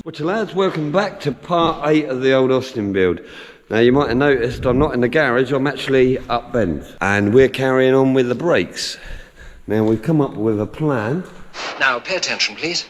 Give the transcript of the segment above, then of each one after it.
Well, lads, welcome back to part 8 of the old Austin build. Now you might have noticed I'm not in the garage, I'm actually up Bends, and we're carrying on with the brakes. Now we've come up with a plan. Now pay attention, please.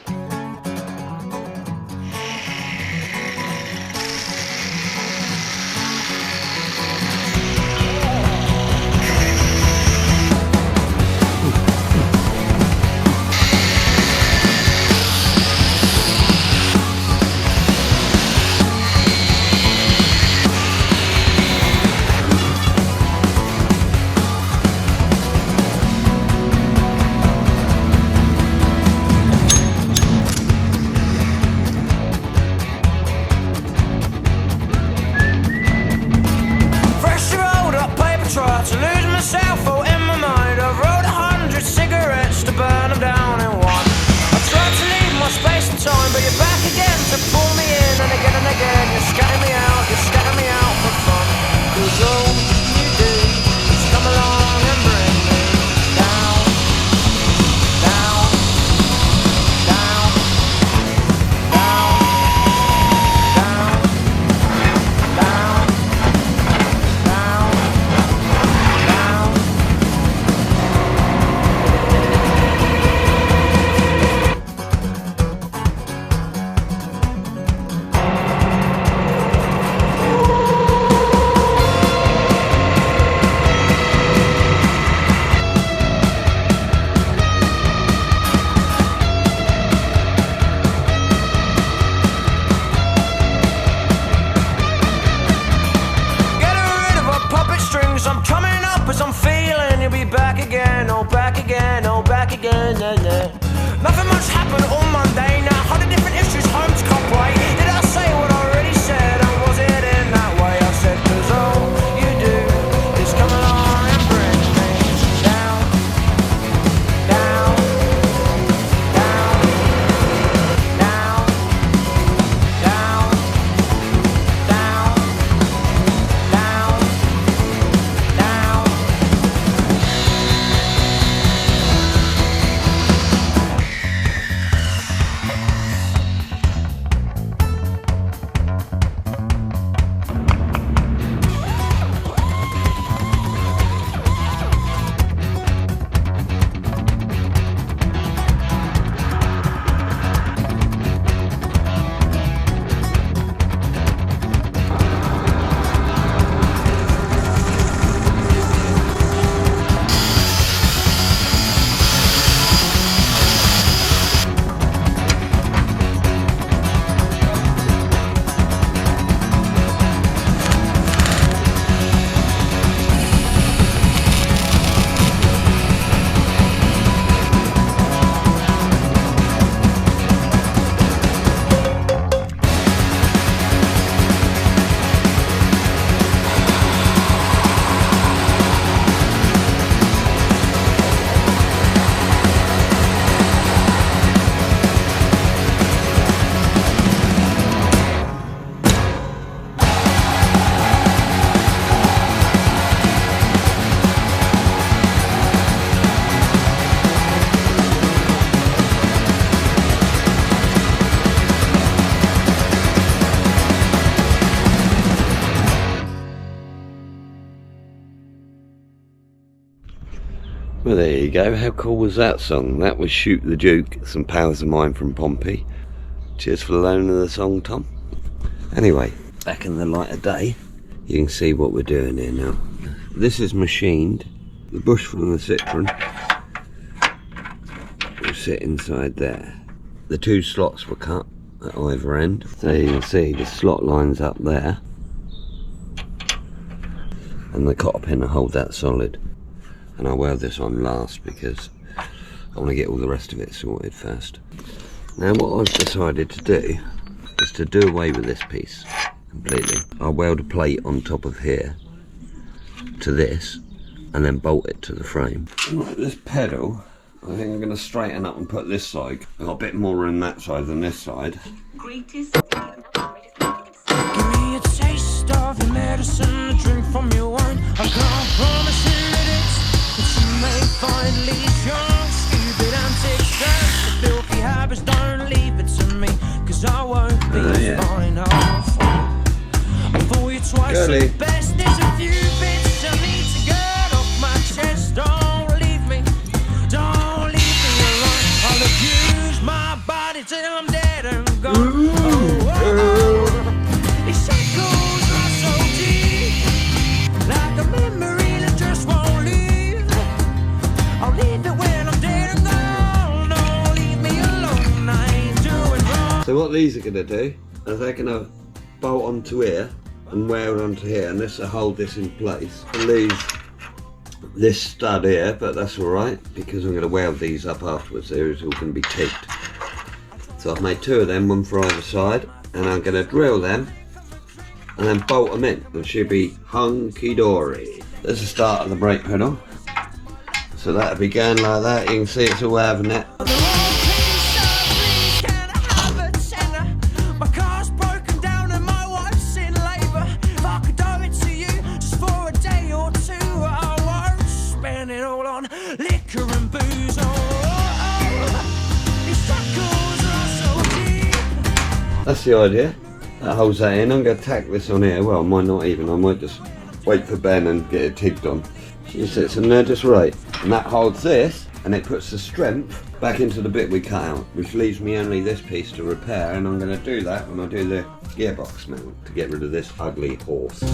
Nothing much happened, all mundane. 100 different issues, home to copyright. Did I say what I already said? And was it in that way? I said, 'cause all you do is come along and bring me down, down, down, down, down, down, down, down. Well, there you go. How cool was that song? That was Shoot the Duke, some pals of mine from Pompey. Cheers for the loan of the song, Tom. Anyway, back in the light of day, you can see what we're doing here now. This is machined. The bush from the Citroen will sit inside there. The two slots were cut at either end. So you can see the slot lines up there. And the cotter pin to hold that solid. And I'll weld this on last because I want to get all the rest of it sorted first. Now what I've decided to do is to do away with this piece completely. I'll weld a plate on top of here to this and then bolt it to the frame. Right, this pedal, I think I'm going to straighten up and put this side. I've got a bit more room that side than this side. Give me a taste of your medicine, a drink from your Quickly. Best there's a few bits I need to get off my chest. Don't leave me alone. I'll abuse my body till I'm dead and gone. These shackles are so deep, like a memory that just won't leave. I'll leave it when I'm dead and gone. Don't leave me alone, I ain't doing wrong. So what these are going to do is they're going to bolt onto here and wear onto here, and this will hold this in place. I'll leave this stud here, but that's alright because I'm going to weld these up afterwards. They're all going to be tipped. So I've made 2 of them, one for either side, and I'm going to drill them and then bolt them in. It should be hunky-dory. There's the start of the brake pedal. So that'll be going like that. You can see it's all having it. That's the idea. That holds that in. I'm going to tack this on here. Well, I might not even. I might just wait for Ben and get it tigged on. It sits in there just right. And that holds this, and it puts the strength back into the bit we cut out, which leaves me only this piece to repair, and I'm going to do that when I do the gearbox mount to get rid of this ugly horse. Now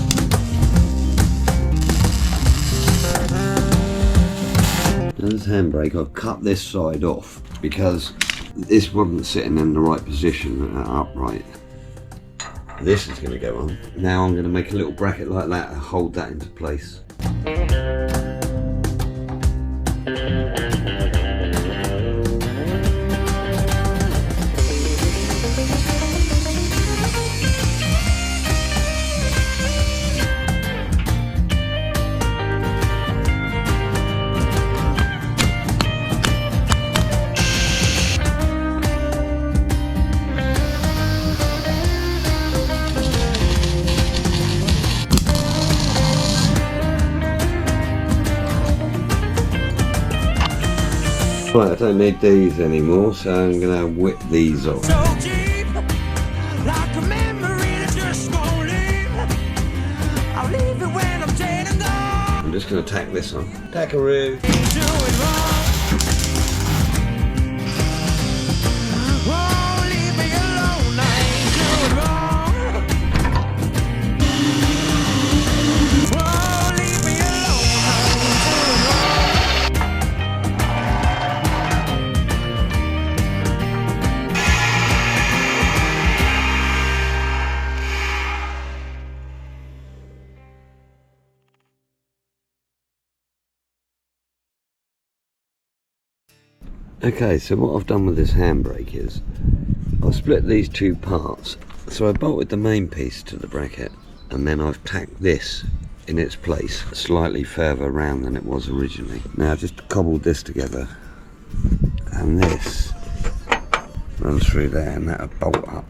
this handbrake, I've cut this side off because this wasn't sitting in the right position upright. This is going to go on. Now I'm going to make a little bracket like that and hold that into place. Right, I don't need these anymore, so I'm going to whip these off. So deep, like a memory that just won't leave. I'll leave it when I'm dead and gone. I'm just going to tack this on. Tackaroo. Ain't doing wrong. Won't leave me alone. I ain't doing wrong. Won't leave me alone. I ain't doing wrong. Okay, so what I've done with this handbrake is I've split these 2 parts. So I bolted the main piece to the bracket, and then I've tacked this in its place slightly further round than it was originally. Now I've just cobbled this together, and this runs through there, and that'll bolt up.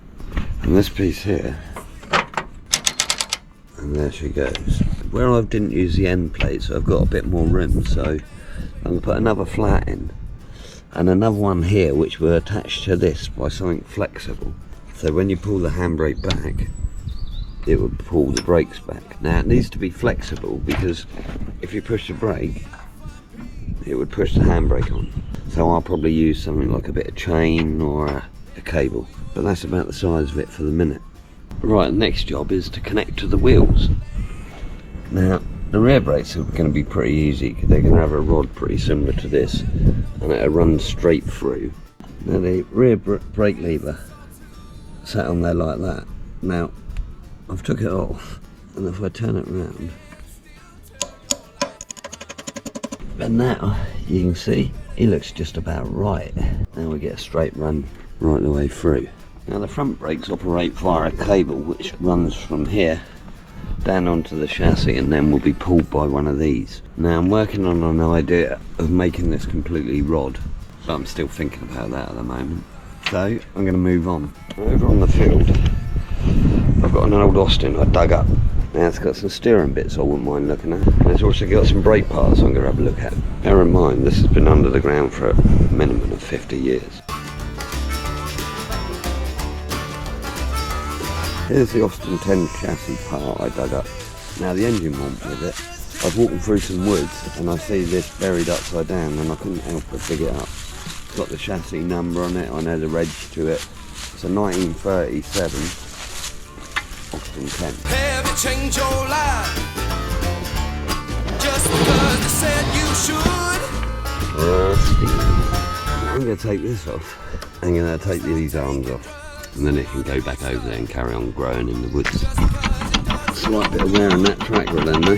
And this piece here, and there she goes. Where I didn't use the end plate, so I've got a bit more room, so I'm going to put another flat in. And another one here which were attached to this by something flexible, so when you pull the handbrake back it would pull the brakes back. Now it needs to be flexible because if you push the brake it would push the handbrake on, so I'll probably use something like a bit of chain or a cable, but that's about the size of it for the minute. Right, next job is to connect to the wheels. Now the rear brakes are going to be pretty easy because they're going to have a rod pretty similar to this, and it'll run straight through. Now the rear brake lever sat on there like that. Now I've took it off, and if I turn it around, and now you can see it looks just about right. Now we get a straight run right the way through. Now the front brakes operate via a cable which runs from here down onto the chassis and then will be pulled by one of these. Now I'm working on an idea of making this completely rod, but I'm still thinking about that at the moment. So I'm going to move on. Over on the field I've got an old Austin I dug up. Now it's got some steering bits I wouldn't mind looking at. And it's also got some brake parts I'm going to have a look at. Bear in mind this has been under the ground for a minimum of 50 years. Here's the Austin 10 chassis part I dug up. Now the engine won't with it. I was walking through some woods and I see this buried upside down and I couldn't help but pick it up. It's got the chassis number on it, I know the reg to it. It's a 1937 Austin Kent. Have you changed your life? Just because they said you should. I'm going to take this off. I'm going to take these arms off and then it can go back over there and carry on growing in the woods. Slight bit of wear on that tractor then though.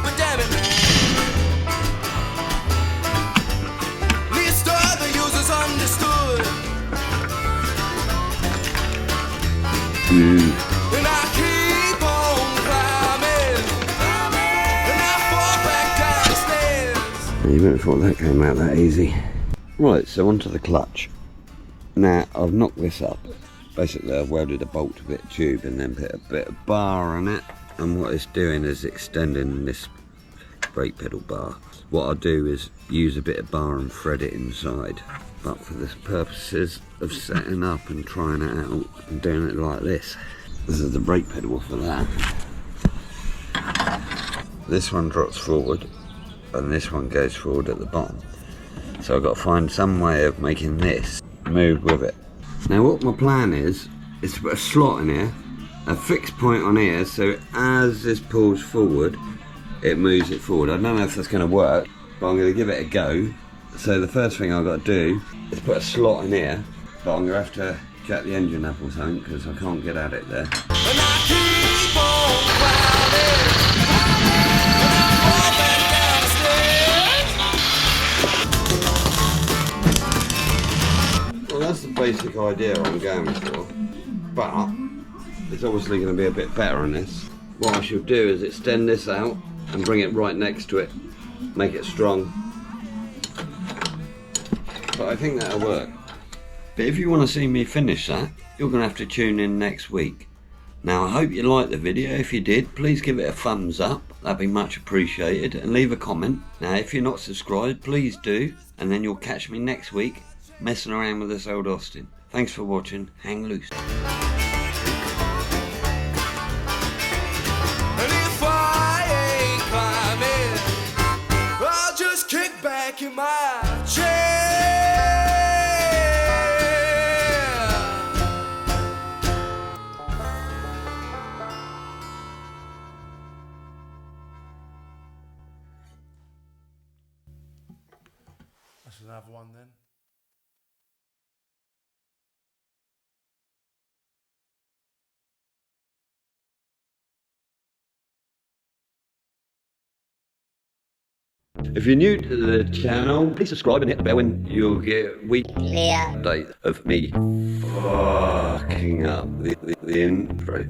But damn it, least other users understood. And I keep on climbing, and I fall back down the stairs. You wouldn't have thought that came out that easy. Right, so onto the clutch. Now, I've knocked this up. Basically, I've welded a bolt to a bit of tube and then put a bit of bar on it. And what it's doing is extending this brake pedal bar. What I'll do is use a bit of bar and thread it inside. But for the purposes of setting up and trying it out, I'm doing it like this. This is the brake pedal for that. This one drops forward and this one goes forward at the bottom. So I've got to find some way of making this move with it. Now what my plan is to put a slot in here, a fixed point on here, so as this pulls forward, it moves it forward. I don't know if that's going to work, but I'm going to give it a go. So the first thing I've got to do is put a slot in here, but I'm going to have to jack the engine up or something because I can't get at it there. And I keep on climbing, and I fall back down the stairs. Well, that's the basic idea I'm going for, but it's obviously going to be a bit better on this. What I should do is extend this out and bring it right next to it, make it strong. But I think that'll work. But if you want to see me finish that, you're going to have to tune in next week. Now I hope you liked the video. If you did, please give it a thumbs up, that'd be much appreciated, and leave a comment. Now if you're not subscribed, please do, and then you'll catch me next week messing around with this old Austin. Thanks for watching, hang loose. And if I ain't climbing, I'll just kick back in my chair. That's another one then. If you're new to the channel, please subscribe and hit the bell and you'll get weekly update of me fucking up the intro.